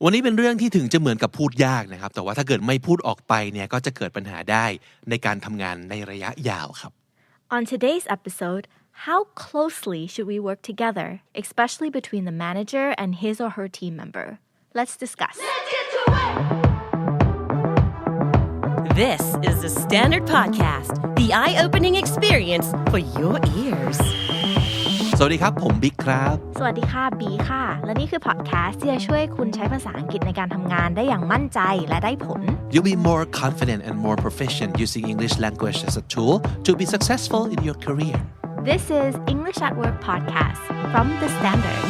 วันนี้เป็นเรื่องที่ถึงจะเหมือนกับพูดยากนะครับแต่ว่าถ้าเกิดไม่พูดออกไปเนี่ยก็จะเกิดปัญหาได้ในการทำงานในระยะยาวครับ On today's episode, how closely should we work together, especially between the manager and his or her team member? Let's discuss. Let's get to it! This is the Standard Podcast, the eye-opening experience for your ears. สวัสดีครับผมบิ๊กครับ สวัสดีค่ะบีค่ะและนี่คือพอดแคสต์ที่จะช่วยคุณใช้ภาษาอังกฤษในการทำงานได้อย่างมั่นใจและได้ผล You'll be more confident and more proficient using English language as a tool to be successful in your career. This is English at Work podcast from the Standard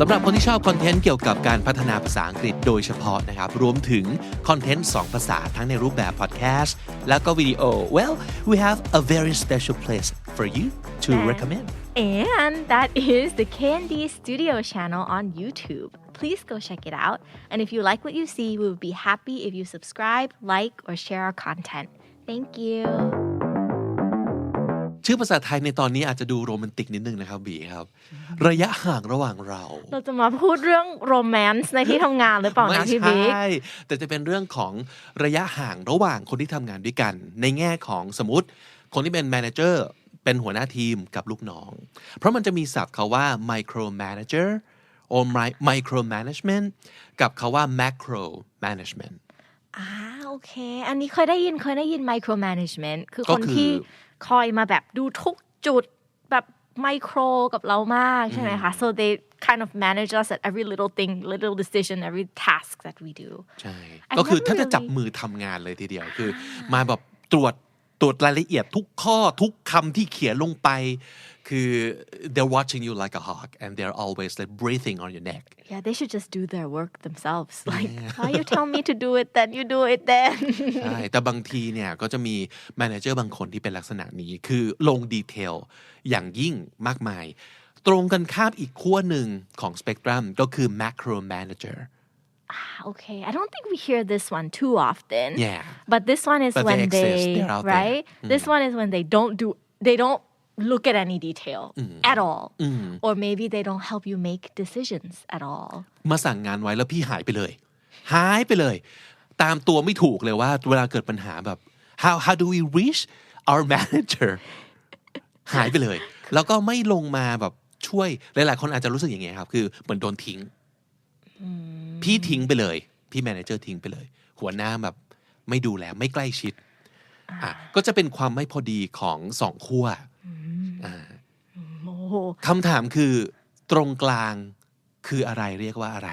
สำหรับคนที่ชอบคอนเทนต์เกี่ยวกับการพัฒนาภาษาอังกฤษโดยเฉพาะนะครับรวมถึงคอนเทนต์2ภาษาทั้งในรูปแบบพอดแคสต์แล้วก็วิดีโอ Well we have a very special place for you to recommend and that is the K&D Studio channel on YouTube. Please go check it out. And if you like what you see, we would be happy if you subscribe, like, or share our content. Thank you. ชื่อภาษาไทยในตอนนี้อาจจะดูโรแมนติกนิดนึงนะครับบีครับระยะห่างระหว่างเราจะมาพูดเรื่องโรแมนต์ในที่ทำงานหรือเปล่านะพี่บิ๊ก ไม่ใช่แต่จะเป็นเรื่องของระยะห่างระหว่างคนที่ทำงานด้วยกันในแง่ของสมมติคนที่เป็นแมเนเจอร์เป็นหัวหน้าทีมกับลูกน้องเพราะมันจะมีศัพท์คาว่า micro manager or micro management กับคาว่า macro management โอเคอันนี้เคยได้ยิน micro management คือคนที่คอยมาแบบดูทุกจุดแบบไมโครกับเรามากใช่ไหมคะ so they kind of manage us at every little thing little decision every task that we do ใช่ก็คือถ้าจะจับมือทำงานเลยทีเดียวคือมาแบบตรวจรายละเอียดทุกข้อทุกคำที่เขียนลงไปคือ they're watching you like a hawk and they're always like breathing on your neck yeah they should just do their work themselves like why you tell me to do it then you do it then ใช่แต่บางทีเนี่ยก็จะมีแมเนเจอร์บางคนที่เป็นลักษณะนี้คือลงดีเทลอย่างยิ่งมากมายตรงกันข้ามอีกขั้วหนึ่งของสเปกตรัมก็คือ macro manager okay I don't think we hear this one too often yeah but this one is when they right this one is when they don't look at any detail at all or maybe they don't help you make decisions at all มาสั่งงานไว้แล้วพี่หายไปเลยตามตัวไม่ถูกเลยว่าเวลาเกิดปัญหาแบบ how do we reach our manager หายไปเลยแล้วก็ไม่ลงมาแบบช่วยหลายๆคนอาจจะรู้สึกอย่างเงี้ยครับคือเหมือนโดนทิ้งพี่ทิ้งไปเลยพี่แมเนเจอร์ทิ้งไปเลยหัวหน้าแบบไม่ดูแลไม่ใกล้ชิดก็จะเป็นความไม่พอดีของสองขั้วคำถามคือตรงกลางคืออะไรเรียกว่าอะไร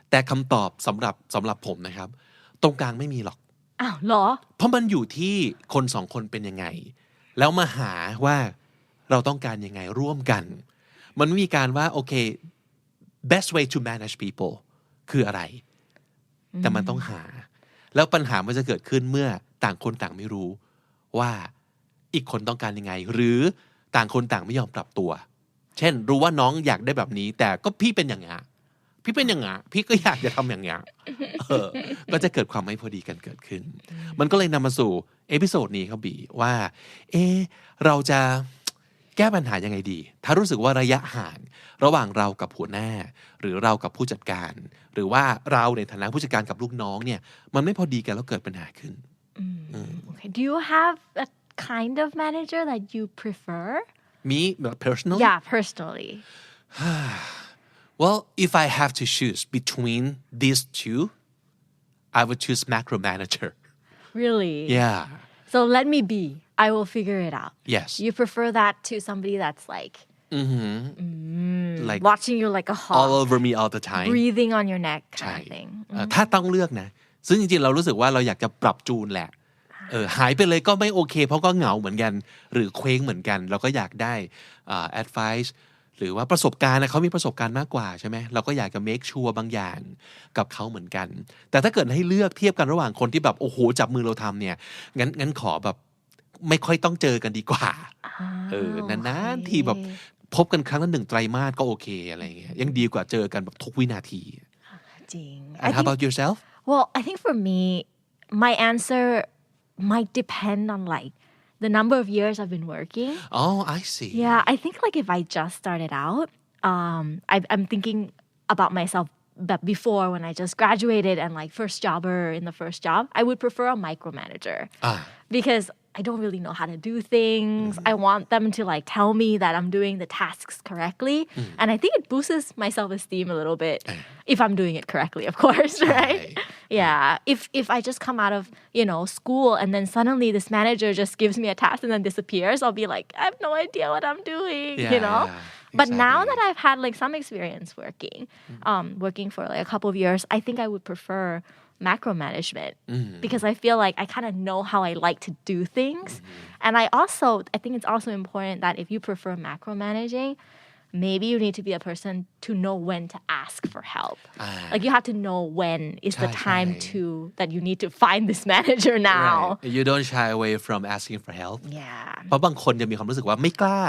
แต่คำตอบสำหรับผมนะครับตรงกลางไม่มีหรอกอ้าวเหรอเพราะมันอยู่ที่คนสองคนเป็นยังไงแล้วมาหาว่าเราต้องการยังไงร่วมกันมันไม่มีการว่าโอเค best way to manage people คืออะไรแต่มันต้องหาแล้วปัญหามันจะเกิดขึ้นเมื่อต่างคนต่างไม่รู้ว่าอีกคนต้องการยังไงหรือต่างคนต่างไม่ยอมปรับตัวเช่นรู้ว่าน้องอยากได้แบบนี้แต่ก็พี่เป็นอย่างงี้พี่เป็นอย่างงี้พี่ก็อยากจะทำอย่างงี้ก็จะเกิดความไม่พอดีกันเกิดขึ้นมันก็เลยนำมาสู่เอพิโซดนี้ครับบีว่าเราจะแก้ปัญหายังไงดีถ้ารู้สึกว่าระยะห่างระหว่างเรากับหัวหน้าหรือเรากับผู้จัดการหรือว่าเราในฐานะผู้จัดการกับลูกน้องเนี่ยมันไม่พอดีกันแล้วเกิดปัญหาขึ้นOkay. Do you have a kind of manager that you prefer? Me, personally? Yeah, personally. Well, if I have to choose between these two, I would choose macro manager. Really? Yeah. So let me be. I will figure it out. Yes. You prefer that to somebody that's like, like watching you like a hawk. All over me all the time. Breathing on your neck kind of thing. ถ้าต้องเลือกนะซึ่งจริงๆเรารู้สึกว่าเราอยากจะปรับจูนแหละหายไปเลยก็ไม่โอเคเพราะก็เหงาเหมือนกันหรือเคว้งเหมือนกันเราก็อยากได้advice หรือว่าประสบการณ์นะเขามีประสบการณ์มากกว่าใช่ไหมเราก็อยากจะ make sure บางอย่างกับเขาเหมือนกันแต่ถ้าเกิดให้เลือกเทียบกันระหว่างคนที่แบบโอ้โหจับมือเราทำเนี่ยงั้นขอแบบไม่ค่อยต้องเจอกันดีกว่านานๆทีแบบพบกันครั้งละ1 ไตรมาสก็โอเคอะไรเงี้ยยังดีกว่าเจอกันแบบทุกวินาทีจริง And how about yourself? Well, I think for me, my answer might depend on like the number of years I've been working. Oh, I see. Yeah, I think like if I just started out, I'm thinking about myself but before when I just graduated and like first jobber in the first job, I would prefer a micromanager because I don't really know how to do things. I want them to like tell me that I'm doing the tasks correctly. And I think it boosts my self-esteem a little bit if I'm doing it correctly, of course, right? Yeah. If I just come out of, school and then suddenly this manager just gives me a task and then disappears, I'll be like, I have no idea what I'm doing, But now that I've had like some experience working for like a couple of years, I think I would prefer macro management because I feel like I kind of know how I like to do things. And I think it's also important that if you prefer macro managing, maybe you need to be a person to know when to ask for help. Like you have to know when is the time that you need to find this manager now. Right. You don't shy away from asking for help. Yeah. เพราะบางคนจะมีความรู้สึกว่าไม่กล้า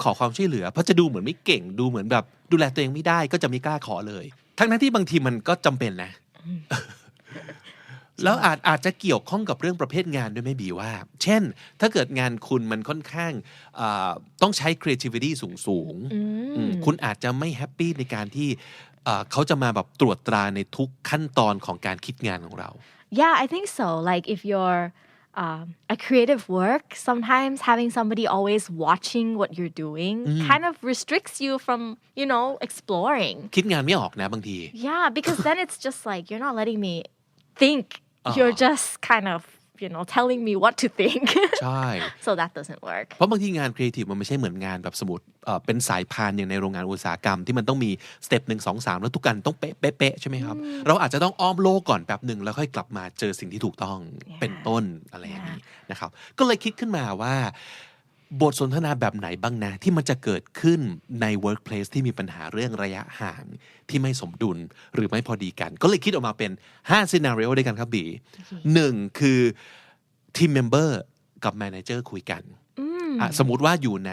ขอความช่วยเหลือเพราะจะดูเหมือนไม่เก่งดูเหมือนแบบดูแลตัวเองไม่ได้ก็จะไม่กล้าขอเลยทั้งที่บางทีมันก็จำเป็นนะ แล้วอาจจะเกี่ยวข้องกับเรื่องประเภทงานด้วยไม่บีว่าเช่นถ้าเกิดงานคุณมันค่อนข้างต้องใช้ creativity สูงคุณอาจจะไม่แฮปปี้ในการที่เขาจะมาแบบตรวจตราในทุกขั้นตอนของการคิดงานของเรา Yeah, I think so. Like if you're a creative work, sometimes having somebody always watching what you're doing kind of restricts you from, exploring. คิดงานไม่ออกนะบางที Yeah, because then it's just like you're not letting me think. You're just kind of, telling me what to think. ใช่ So that doesn't work. เพราะบางทีงานครีเอทีฟมันไม่ใช่เหมือนงานแบบสมมุติเป็นสายพานอย่างในโรงงานอุตสาหกรรมที่มันต้องมีสเต็ป1 2 3แล้วทุกกันต้องเป๊ะๆใช่ไหมครับเราอาจจะต้องอ้อมโลกก่อนแป๊บนึงแล้วค่อยกลับมาเจอสิ่งที่ถูกต้องเป็นต้นอะไรอย่างนี้นะครับก็เลยคิดขึ้นมาว่าบทสนทนาแบบไหนบ้างนะที่มันจะเกิดขึ้นใน workplace ที่มีปัญหาเรื่องระยะห่างที่ไม่สมดุลหรือไม่พอดีกันก็เลยคิดออกมาเป็น5 scenario ด้วยกันครับบี1คือ team member กับ manager คุยกันสมมุติว่าอยู่ใน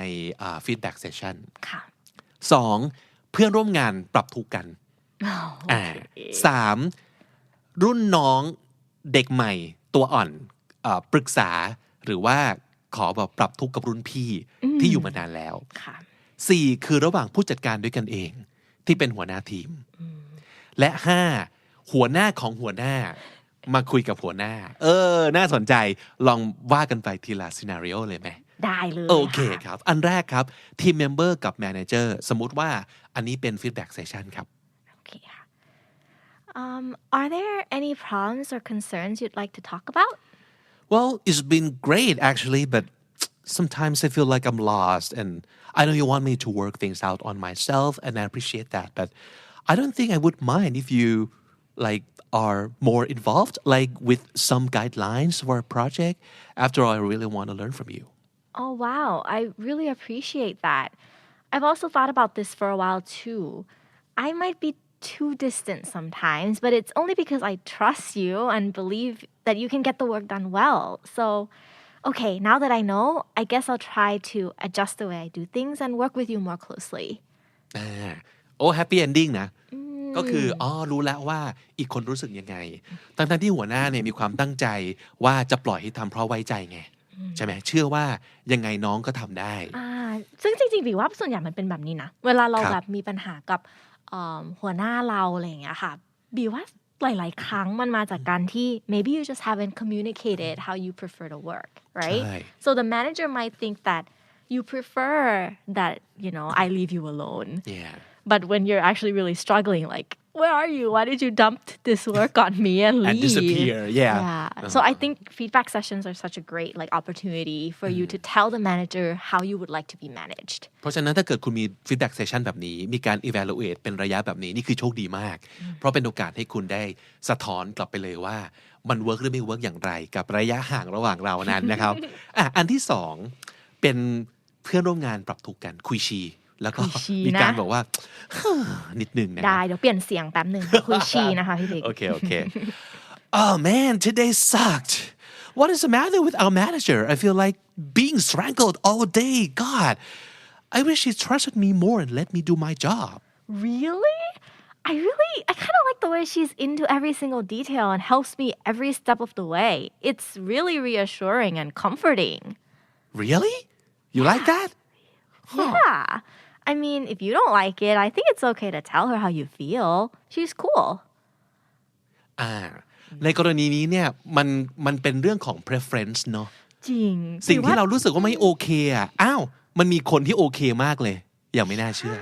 feedback session 2เพื่อนร่วมงานปรับทุกข์กัน3รุ่นน้องเด็กใหม่ตัวอ่อนปรึกษาหรือว่าขอแบบปรับทุกข์กับรุ่นพี่ที่อยู่มานานแล้ว4คือระหว่างผู้จัดการด้วยกันเองที่เป็นหัวหน้าทีมและ5หัวหน้าของหัวหน้ามาคุยกับหัวหน้าน่าสนใจลองว่ากันไปทีละซีนาริโอเลยไหมได้เลยโอเคครับอันแรกครับทีมเมมเบอร์กับแมเนเจอร์สมมุติว่าอันนี้เป็นฟีดแบ็กเซสชันครับโอเคค่ะ Are there any problems or concerns you'd like to talk about? Well, it's been great actually, but sometimes I feel like I'm lost and I know you want me to work things out on myself and I appreciate that, but I don't think I would mind if you are more involved with some guidelines for a project. After all, I really want to learn from you. Oh wow, I really appreciate that. I've also thought about this for a while too. I might be too distant sometimes, but it's only because I trust you and believe that you can get the work done well. So, okay, now that I know, I guess I'll try to adjust the way I do things and work with you more closely. Happy ending นะก็คือรู้แล้วว่าอีกคนรู้สึกยังไงทั้งที่หัวหน้าเนี่ยมีความตั้งใจว่าจะปล่อยให้ทำเพราะไว้ใจไงใช่ไหมเชื่อว่ายังไงน้องก็ทำได้ซึ่งจริงๆบีว่าส่วนใหญ่มันเป็นแบบนี้นะเวลาเราแบบมีปัญหากับหัวหน้าเราอะไรอย่างเงี้ยค่ะบีว่าหลายๆครั้งมันมาจากการที่ maybe you just haven't communicated how you prefer to work right so the manager might think that you prefer that I leave you alone but when you're actually really struggling where are you? Why did you dump this work on me and leave? And disappear, yeah. So I think feedback sessions are such a great opportunity for you to tell the manager how you would like to be managed. เพราะฉะนั้นถ้าเกิดคุณมี feedback session แบบนี้มีการ evaluate เป็นระยะแบบนี้นี่คือโชคดีมากเพราะเป็นโอกาสให้คุณได้สะท้อนกลับไปเลยว่ามันเวิร์กหรือไม่เวิร์กอย่างไรกับระยะห่างระหว่างเรานั้นนะครับ อันที่สองเป็นเพื่อนร่วมงานปรับทุกข์กันคุยชีแล้วก็มีการบอกว่านิดนึงนะได้เดี๋ยวเปลี่ยนเสียงแป๊บนึงคุยชีนะคะพี่บิ๊กโอเค Oh man today sucked What is the matter with our manager I feel like being strangled all day God I wish he trusted me more and let me do my job Really? I kind of like the way she's into every single detail and helps me every step of the way. It's really reassuring and comforting. Really? You like that? Yeah. I mean if you don't like it I think it's okay to tell her how you feel she's cool ในกรณีนี้เนี่ยมันเป็นเรื่องของ preference เนาะจริงสิ่งที่เรารู้สึกว่าไม่โอเคอ้าวมันมีคนที่โอเคมากเลยอย่างไม่น่าเชื่อ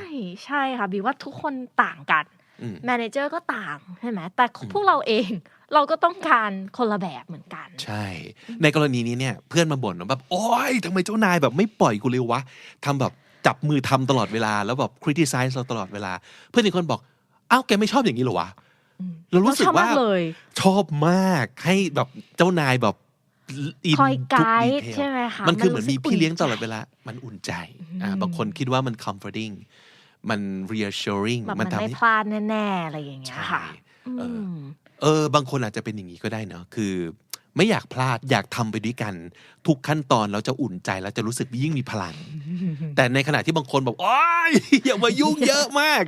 ใช่ค่ะบีว่าทุกคนต่างกันแมเนเจอร์ก็ต่างใช่ไหมแต่พวกเราเองเราก็ต้องการคนละแบบเหมือนกันใช่ในกรณีนี้เนี่ยเพื่อนมาบ่นแบบโอ๊ยทำไมเจ้านายแบบไม่ปล่อยกูเลยวะทำแบบจับมือทำตลอดเวลาแล้วแบบ criticize เราตลอดเวลาเพื่อนอีกคนบอกอ้าวแกไม่ชอบอย่างนี้เหรอวะเรารู้สึกว่าชอบมากให้แบบเจ้านายแบบคอยไกด์ใช่ไหมคะมันคือเหมือนมีพี่เลี้ยงตลอดเวลามันอุ่นใจบางคนคิดว่ามัน comforting มัน reassuring มันไม่พลาดแน่ๆอะไรอย่างเงี้ยค่ะบางคนอาจจะเป็นอย่างนี้ก็ได้เนาะคือไม่อยากพลาดอยากทำไปด้วยกันทุกขั้นตอนแล้วจะอุ่นใจแล้วจะรู้สึกยิ่งมีพลังแต่ในขณะที่บางคนบอกโอ๊ยอย่ามายุ่งเยอะมาก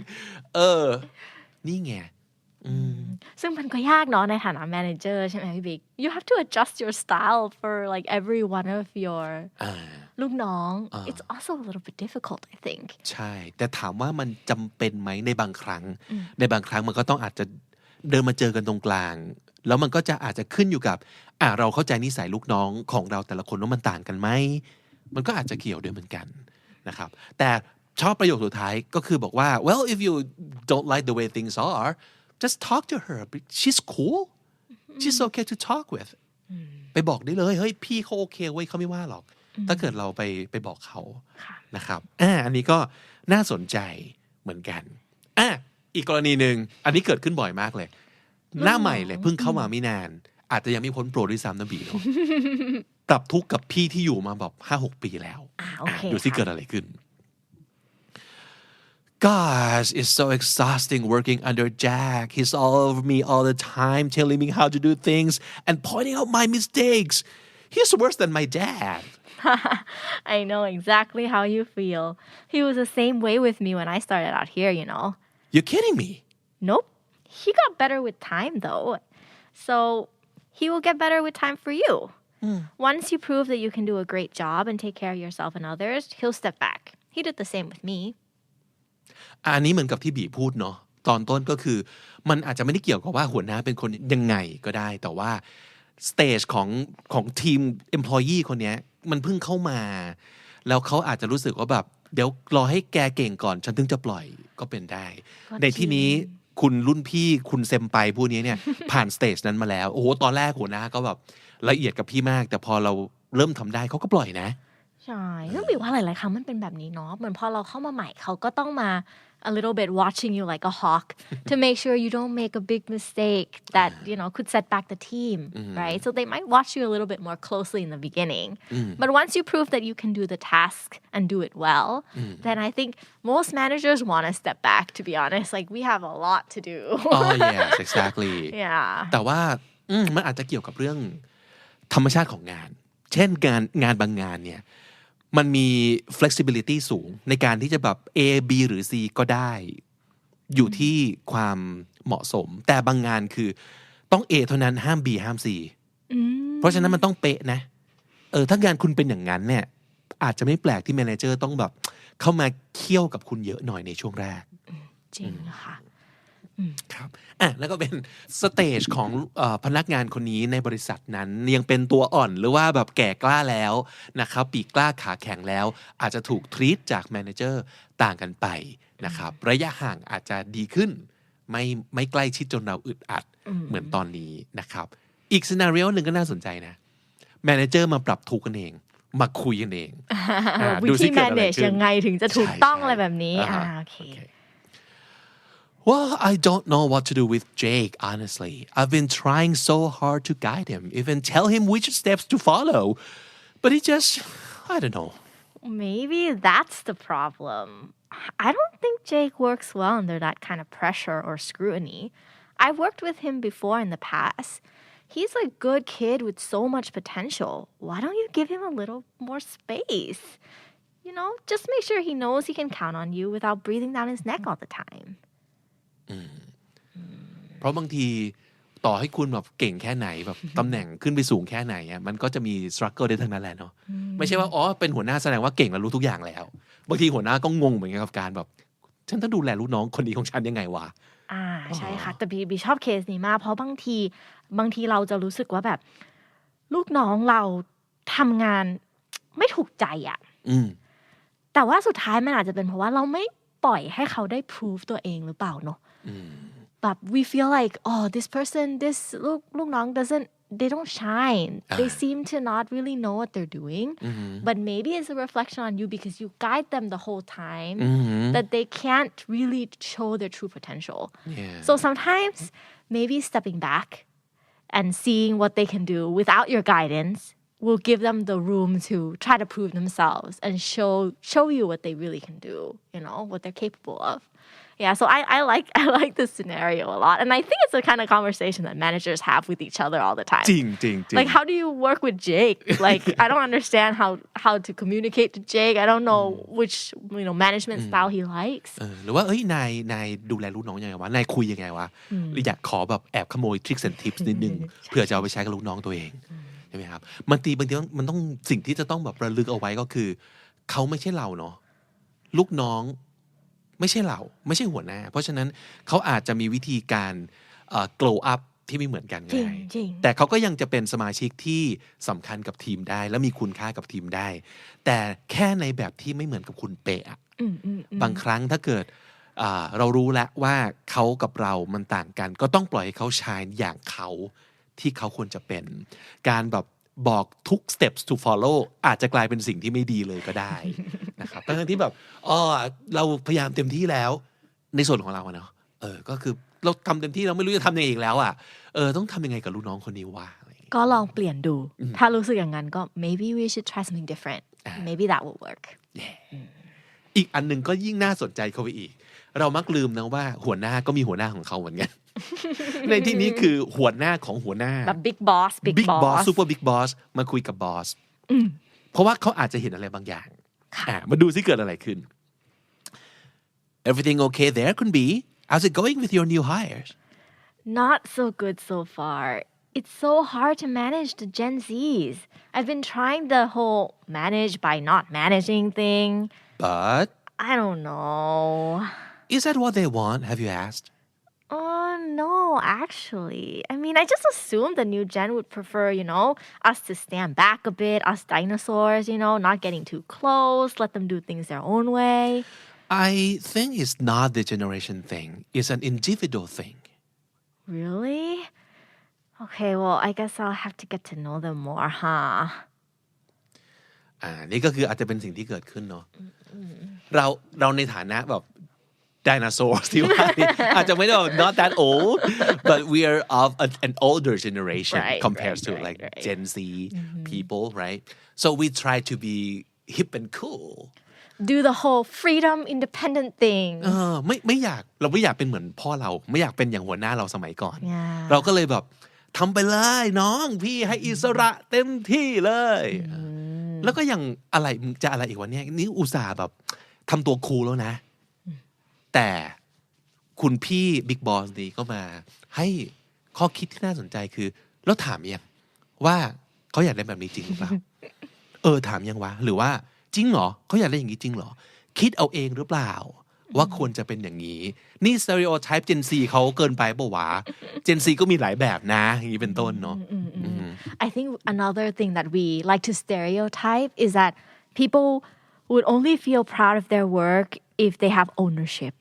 นี่ไงซึ่งมันก็ยากเนาะในฐานะ manager ใช่ไหมพี่บิ๊ก you have to adjust your style for like every one of your ลูกน้อง it's also a little bit difficult I think ใช่แต่ถามว่ามันจำเป็นไหมในบางครั้งมันก็ต้องอาจจะเดินมาเจอกันตรงกลางแล้วมันก็จะอาจจะขึ้นอยู่กับเราเข้าใจนิสัยลูกน้องของเราแต่ละคนว่ามันต่างกันไหมมันก็อาจจะเกี่ยวด้วยเหมือนกันนะครับแต่ชอบประโยคสุดท้ายก็คือบอกว่า well if you don't like the way things are just talk to her she's cool she's okay to talk with ไปบอกได้เลยเฮ้ยพี่เขาโอเคเว้ยเขาไม่ว่าหรอกถ้าเกิดเราไปบอกเขานะครับอันนี้ก็น่าสนใจเหมือนกันอีกกรณีหนึ่งอันนี้เกิดขึ้นบ่อยมากเลยหน้าใหม่เลยเพิ่งเข้ามาไม่นานอาจจะยังไม่พ้นโปรด้วยซ้ำนะบีเนาะปรับทุกข์กับพี่ที่อยู่มาแบบ 5-6 ปีแล้วดูสิเกิดอะไรขึ้นGosh, it's so exhausting working under Jack. He's all over me all the time, telling me how to do things and pointing out my mistakes. He's worse than my dad. I know exactly how you feel. He was the same way with me when I started out here, you know. You're kidding me? Nope. He got better with time, though. So he will get better with time for you. Once you prove that you can do a great job and take care of yourself and others, he'll step back. He did the same with me.อันนี้เหมือนกับที่บีพูดเนาะตอนต้นก็คือมันอาจจะไม่ได้เกี่ยวกับว่าหัวหน้าเป็นคนยังไงก็ได้แต่ว่าสเตจของทีม employee คนนี้มันเพิ่งเข้ามาแล้วเขาอาจจะรู้สึกว่าแบบเดี๋ยวรอให้แกเก่งก่อนฉันถึงจะปล่อยก็เป็นได้ในที่นี้คุณรุ่นพี่คุณเซมไปผู้นี้เนี่ยผ่านสเตจนั้นมาแล้วโอ้โหตอนแรกหัวหน้าก็แบบละเอียดกับพี่มากแต่พอเราเริ่มทำได้เขาก็ปล่อยนะใช่ต้องบอกว่าหลายๆครั้งมันเป็นแบบนี้เนาะเหมือนพอเราเข้ามาใหม่เขาก็ต้องมา a little bit watching you like a hawk to make sure you don't make a big mistake that you know could set back the team right so they might watch you a little bit more closely in the beginning but once you prove that you can do the task and do it well then I think most managers want to step back to be honest like we have a lot to do oh yes exactly yeah แต่ว่ามันอาจจะเกี่ยวกับเรื่องธรรมชาติของงานเช่นงานบางงานเนี่ยมันมี flexibility สูงในการที่จะแบบ A B หรือ C ก็ได้อยู่ที่ความเหมาะสมแต่บางงานคือต้อง A เท่านั้นห้าม B ห้าม C เพราะฉะนั้นมันต้องเป๊ะนะถ้างานคุณเป็นอย่างนั้นเนี่ยอาจจะไม่แปลกที่ manager ต้องแบบเข้ามาเคี่ยวกับคุณเยอะหน่อยในช่วงแรกจริงค่ะครับแล้วก็เป็นสเตจของพนักงานคนนี้ในบริษัทนั้นยังเป็นตัวอ่อนหรือว่าแบบแก่กล้าแล้วนะครับปีกกล้าขาแข็งแล้วอาจจะถูกทรีตจากแมเนเจอร์ต่างกันไปนะครับระยะห่างอาจจะดีขึ้นไม่ใกล้ชิดจนเราอึดอัดเหมือนตอนนี้นะครับอีกซีนาริโอหนึ่งก็น่าสนใจนะแมเนเจอร์มาปรับทุกกันเองมาคุยกันเองวิธี manage ยังไงถึงจะถูกต้องอะไรแบบนี้โอเคWell, I don't know what to do with Jake, honestly. I've been trying so hard to guide him, even tell him which steps to follow. But he just, I don't know. Maybe that's the problem. I don't think Jake works well under that kind of pressure or scrutiny. I've worked with him before in the past. He's a good kid with so much potential. Why don't you give him a little more space? You know, just make sure he knows he can count on you without breathing down his neck all the time.เพราะบางที ต่อให้คุณแบบเก่งแค่ไหนแบบตำแหน่งขึ้นไปสูงแค่ไหนอ่ะมันก็จะมี struggle ได้ทั้งนั้นแหละเนาะไม่ใช่ว่าอ๋อเป็นหัวหน้าแสดงว่าเก่งแล้วรู้ทุกอย่างแล้วบางทีหัวหน้าก็งงเหมือนกันกับการแบบฉันต้องดูแลลูกน้องคนนี้ของฉันยังไงวะใช่ค่ะแต่บีชอบเคสนี้มากเพราะบางทีเราจะรู้สึกว่าแบบลูกน้องเราทำงานไม่ถูกใจอ่ะแต่ว่าสุดท้ายมันอาจจะเป็นเพราะว่าเราไม่ปล่อยให้เขาได้ prove ตัวเองหรือเปล่าเนาะแบบ we feel like this person this ลูกน้อง they don't shine they seem to not really know what they're doing but maybe it's a reflection on you because you guide them the whole time that they can't really show their true potential so sometimes maybe stepping back and seeing what they can do without your guidance will give them the room to try to prove themselves and show you what they really can do, what they're capable of. Yeah, so I like this scenario a lot, and I think it's the kind of conversation that managers have with each other all the time. จริง Like, how do you work with Jake? Like, I don't understand how to communicate to Jake. I don't know which management style he likes. หรือว่าเอ้ยนายดูแลลูกน้องยังไงวะนายคุยยังไงวะหรืออยากขอแบบแอบขโมย tricks and tips นิดนึงเพื่อจะเอาไปใช้กับลูกน้องตัวเองใช่ไหมครับบางทีมันต้องสิ่งที่จะต้องแบบระลึกเอาไว้ก็คือเขาไม่ใช่เราเนาะลูกน้องไม่ใช่เราไม่ใช่หัวหน้าเพราะฉะนั้นเขาอาจจะมีวิธีการglow up ที่ไม่เหมือนกันไงแต่เขาก็ยังจะเป็นสมาชิกที่สำคัญกับทีมได้และมีคุณค่ากับทีมได้แต่แค่ในแบบที่ไม่เหมือนกับคุณเป๊ะบางครั้งถ้าเกิดเรารู้แล้วว่าเขากับเรามันต่างกันก็ต้องปล่อยให้เขาชายอย่างเขาที่เขาควรจะเป็นการแบบบอกทุก steps to follow อาจจะกลายเป็นสิ่งที่ไม่ดีเลยก็ได้นะครับทั้งที่แบบเราพยายามเต็มที่แล้วในส่วนของเราเนาะก็คือเราทำเต็มที่เราไม่รู้จะทำยังไงอีกแล้วต้องทำยังไงกับลูกน้องคนนี้วะก็ลองเปลี่ยนดูถ้ารู้สึกอย่างนั้นก็ maybe we should try something different maybe that will work อีกอันนึงก็ยิ่งน่าสนใจเข้าไปอีกเรามักลืมนะว่าหัวหน้าก็มีหัวหน้าของเขาเหมือนกันในที่นี้คือหัวหน้าของหัวหน้าแบบ big boss super big boss มาคุยกับบอสเพราะว่าเขาอาจจะเห็นอะไรบางอย่างมาดูซิเกิดอะไรขึ้น Everything okay there could be How's it going with your new hires Not so good so far It's so hard to manage the Gen Zs I've been trying the whole manage by not managing thing But I don't know Is that what they want? Have you asked? No, actually. I mean, I just assumed the new gen would prefer, us to stand back a bit, us dinosaurs, not getting too close, let them do things their own way. I think it's not the generation thing. It's an individual thing. Really? Okay, well, I guess I'll have to get to know them more, huh? นี่ก็คืออาจจะเป็นสิ่งที่เกิดขึ้นเนาะเราในฐานะแบบdinosaurs ที่ว่าอาจจะไม่ได้ not that old but we are of an older generation compared to like Gen Z people right so we try to be hip and cool do the whole freedom independent thing ไม่อยากเราไม่อยากเป็นเหมือนพ่อเราไม่อยากเป็นอย่างหัวหน้าเราสมัยก่อนเราก็เลยแบบทำไปเลยน้องพี่ให้อิสระเต็มที่เลยแล้วก็ยังอะไรจะอะไรอีกวันนี้นี่อุตส่าห์แบบทำตัวคูลแล้วนะแต่คุณพี่บิ๊กบอสนี่ก็มาให้ข้อคิดที่น่าสนใจคือแล้วถามยังว่าเขาอยากได้แบบนี้จริงหรือเปล่าถามยังวะหรือว่าจริงเหรอเขาอยากได้อย่างนี้จริงเหรอคิดเอาเองหรือเปล่าว่าควรจะเป็นอย่างนี้นี่ stereotype Gen Z เขาเกินไปป่ะวะ Gen Z ก็มีหลายแบบนะอย่างนี้เป็นต้นเนาะI think another thing that we like to stereotype is that people would only feel proud of their work if they have ownership.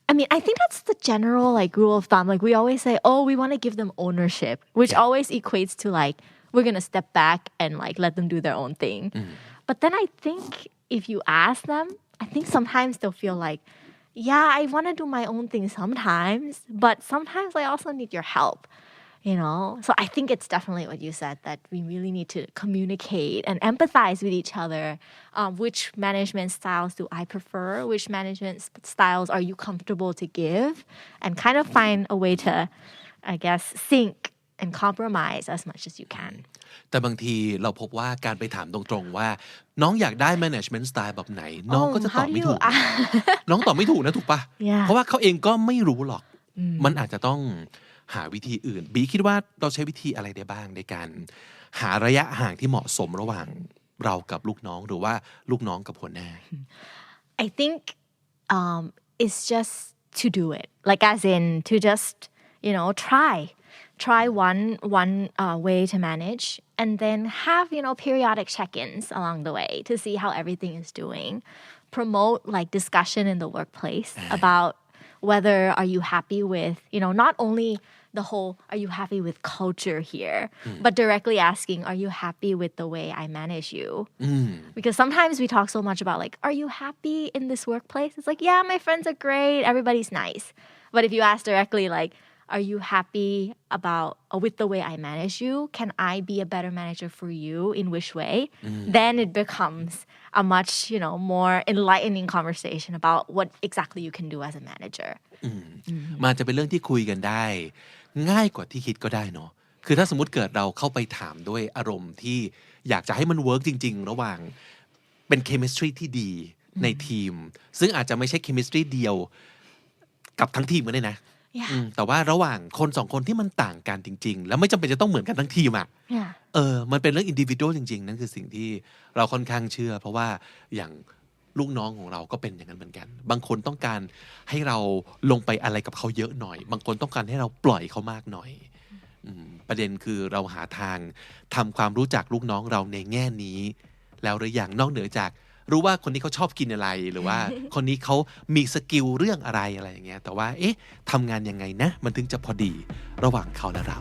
I mean, I think that's the general rule of thumb. We always say, we want to give them ownership, which always equates to we're going to step back and let them do their own thing. But then I think if you ask them, I think sometimes they'll feel yeah, I want to do my own thing sometimes, but sometimes I also need your help. So I think it's definitely what you said, that we really need to communicate and empathize with each other. Which management styles do I prefer? Which management styles are you comfortable to give? And kind of find a way to, I guess, sync and compromise as much as you can. แต่บางทีเราพบว่าการไปถามตรงๆว่าน้องอยากได้ management style แบบไหนน้องก็จะตอบไม่ถูก น้องตอบไม่ถูกนะถูกปะ เพราะว่าเขาเองก็ไม่รู้หรอกมันอาจจะต้อง หาวิธีอื่นบีคิดว่าเราใช้วิธีอะไรได้บ้างในการหาระยะห่างที่เหมาะสมระหว่างเรากับลูกน้องหรือว่าลูกน้องกับหัวหน้า I think it's just to do it like as in to just try one way to manage and then have periodic check-ins along the way to see how everything is doing promote like discussion in the workplace about whether are you happy with not only the whole are you happy with culture here but directly asking are you happy with the way I manage you because sometimes we talk so much about like are you happy in this workplace it's like yeah my friends are great everybody's nice but if you ask directly like are you happy about with the way I manage you can I be a better manager for you in which way then it becomes a much more enlightening conversation about what exactly you can do as a manager มันจะเป็นเรื่องที่คุยกันได้ง่ายกว่าที่คิดก็ได้เนาะคือถ้าสมมุติเกิดเราเข้าไปถามด้วยอารมณ์ที่อยากจะให้มันเวิร์กจริงๆระหว่างเป็นเคมิสตรีที่ดีในทีมซึ่งอาจจะไม่ใช่เคมิสตรีเดียวกับทั้งทีมก็ได้นะแต่ว่าระหว่างคนสองคนที่มันต่างกันจริงๆแล้วไม่จำเป็นจะต้องเหมือนกันทั้งทีมอ่ะมันเป็นเรื่องอินดิวิวดัลจริงๆนั่นคือสิ่งที่เราค่อนข้างเชื่อเพราะว่าอย่างลูกน้องของเราก็เป็นอย่างนั้นเหมือนกันบางคนต้องการให้เราลงไปอะไรกับเขาเยอะหน่อยบางคนต้องการให้เราปล่อยเขามากหน่อยประเด็นคือเราหาทางทำความรู้จักลูกน้องเราในแง่นี้แล้วหรืออย่างนอกเหนือจากรู้ว่าคนนี้เขาชอบกินอะไรหรือว่าคนนี้เขามีสกิลเรื่องอะไรอย่างเงี้ยแต่ว่าทำงานยังไงนะมันถึงจะพอดีระหว่างเขาและเรา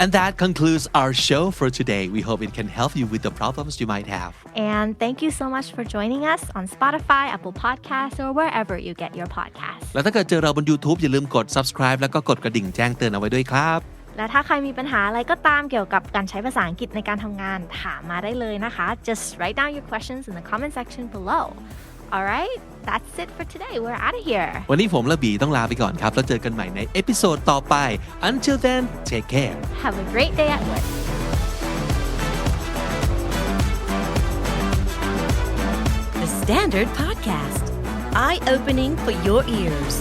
And that concludes our show for today. We hope it can help you with the problems you might have. And thank you so much for joining us on Spotify, Apple Podcasts, or wherever you get your podcasts. แล้วถ้าเกิดเจอเราบน YouTube อย่าลืมกด subscribe แล้วก็กดกระดิ่งแจ้งเตือนเอาไว้ด้วยครับ และถ้าใครมีปัญหาอะไรก็ตามเกี่ยวกับการใช้ภาษาอังกฤษในการทำงานถามมาได้เลยนะคะ Just write down your questions in the comment section below. Alright, that's it for today. We're out of here. วันนี้ผมและบีต้องลาไปก่อนครับแล้วเจอกันใหม่ในเอพิโซดต่อไป Until then, take care. Have a great day at work. The Standard Podcast. Eye-opening for your ears.